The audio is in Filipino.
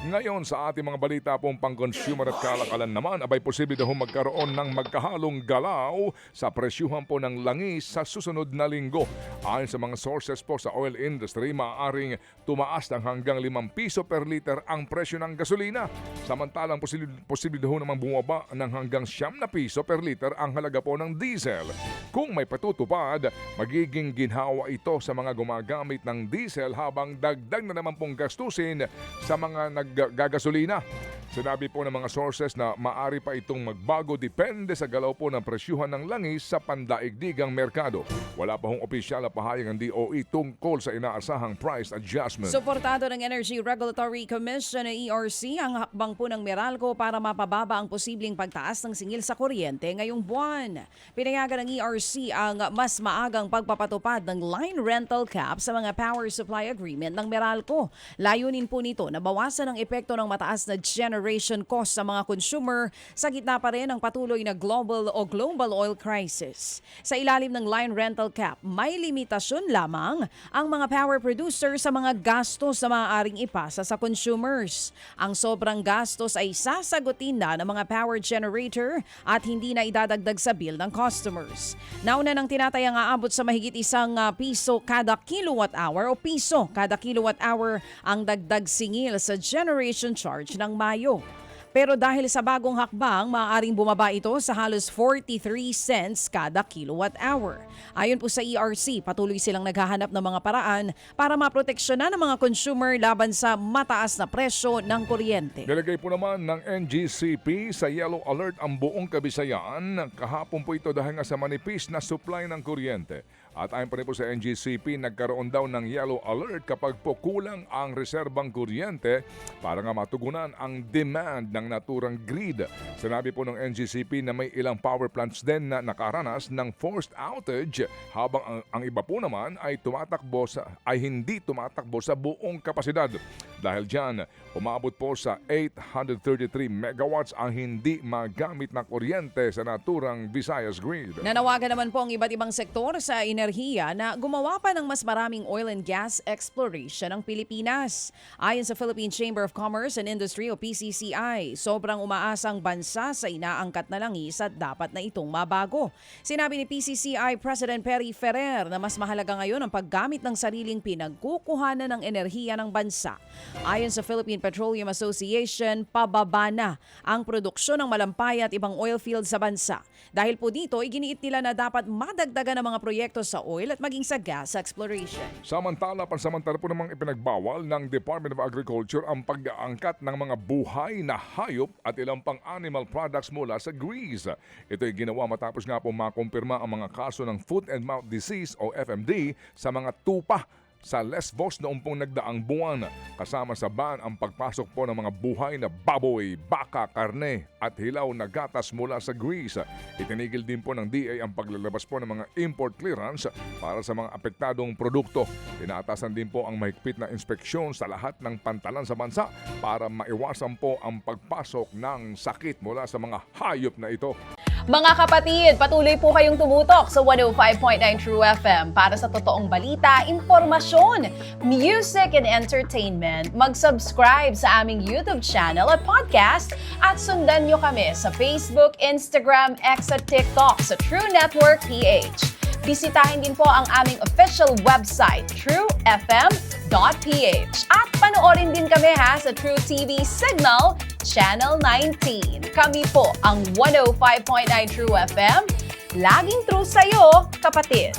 Ngayon sa ating mga balita pong pang-consumer at kalakalan naman, abay posible daw magkaroon ng magkahalong galaw sa presyuhan po ng langis sa susunod na linggo. Ayon sa mga sources po sa oil industry, maaaring tumaas ng hanggang 5 piso per liter ang presyo ng gasolina. Samantalang posible daw namang bumaba ng hanggang 9 na piso per liter ang halaga po ng diesel. Kung may patutupad, magiging ginhawa ito sa mga gumagamit ng diesel habang dagdag na naman pong gastusin sa mga naggagasolina. Sinabi po ng mga sources na maari pa itong magbago depende sa galaw po ng presyuhan ng langis sa pandaigdigang merkado. Wala pa hong opisyal na pahayag ng DOE tungkol sa inaasahang price adjustment. Suportado ng Energy Regulatory Commission o ERC ang hakbang po ng Meralco para mapababa ang posibleng pagtaas ng singil sa kuryente ngayong buwan. Pinayagan ng ERC ang mas maagang pagpapatupad ng line rental cap sa mga power supply agreement ng Meralco. Layunin po nito na bawasan ang epekto ng mataas na generation cost sa mga consumer sa gitna pa rin ng patuloy na global oil crisis. Sa ilalim ng line rental cap, may limitasyon lamang ang mga power producer sa mga gastos na maaaring ipasa sa consumers. Ang sobrang gastos ay sasagutin na ng mga power generator at hindi na idadagdag sa bill ng customers. Nauna nang tinatayang aabot sa mahigit ₱1 kada kilowatt hour o piso kada kilowatt hour ang dagdag singil sa generation charge ng Mayo. Pero dahil sa bagong hakbang, maaaring bumaba ito sa halos 43 cents kada kilowatt hour. Ayon po sa ERC, patuloy silang naghahanap ng mga paraan para maproteksyonan ng mga consumer laban sa mataas na presyo ng kuryente. Nilagay po naman ng NGCP sa yellow alert ang buong Kabisayan. Kahapon po ito dahil nga sa manipis na supply ng kuryente. At ayon pa rin po sa NGCP, nagkaroon daw ng yellow alert kapag po kulang ang reserbang kuryente para nga matugunan ang demand ng naturang grid. Sinabi po ng NGCP na may ilang power plants din na nakaranas ng forced outage habang ang iba po naman ay hindi tumatakbo sa buong kapasidad. Dahil dyan, umabot po sa 833 megawatts ang hindi magamit na kuryente sa naturang Visayas grid. Nanawagan naman po ang iba't ibang sektor sa enerhiya na gumawa pa ng mas maraming oil and gas exploration ng Pilipinas. Ayon sa Philippine Chamber of Commerce and Industry o PCCI, sobrang umaasang bansa sa inaangkat na langis at dapat na itong mabago. Sinabi ni PCCI President Perry Ferrer na mas mahalaga ngayon ang paggamit ng sariling pinagkukuhanan ng enerhiya ng bansa. Ayon sa Philippine Petroleum Association, pababa na ang produksyon ng malampay at ibang oil fields sa bansa. Dahil po dito, iginiit nila na dapat madagdagan ang mga proyekto sa oil at maging sa gas exploration. Samantala po namang ipinagbawal ng Department of Agriculture ang pag-aangkat ng mga buhay na hayop at ilang pang animal products mula sa Greece. Ito ay ginawa matapos nga po makumpirma ang mga kaso ng foot and mouth disease o FMD sa mga tupa sa Lesbos noong pong nagdaang buwan. Kasama sa ban ang pagpasok po ng mga buhay na baboy, baka, karne at hilaw na gatas mula sa Greece. Itinigil din po ng DA ang paglalabas po ng mga import clearance para sa mga apektadong produkto. Tinatasan din po ang mahigpit na inspeksyon sa lahat ng pantalan sa bansa para maiwasan po ang pagpasok ng sakit mula sa mga hayop na ito. Mga kapatid, patuloy po kayong tumutok sa 105.9 True FM para sa totoong balita, informasyon, music and entertainment. Mag-subscribe sa aming YouTube channel at podcast at sundan nyo kami sa Facebook, Instagram, X at TikTok sa True Network PH. Bisitahin din po ang aming official website, truefm.ph. At panoorin din kami sa True TV Signal, Channel 19. Kami po ang 105.9 True FM. Laging true sa'yo, kapatid.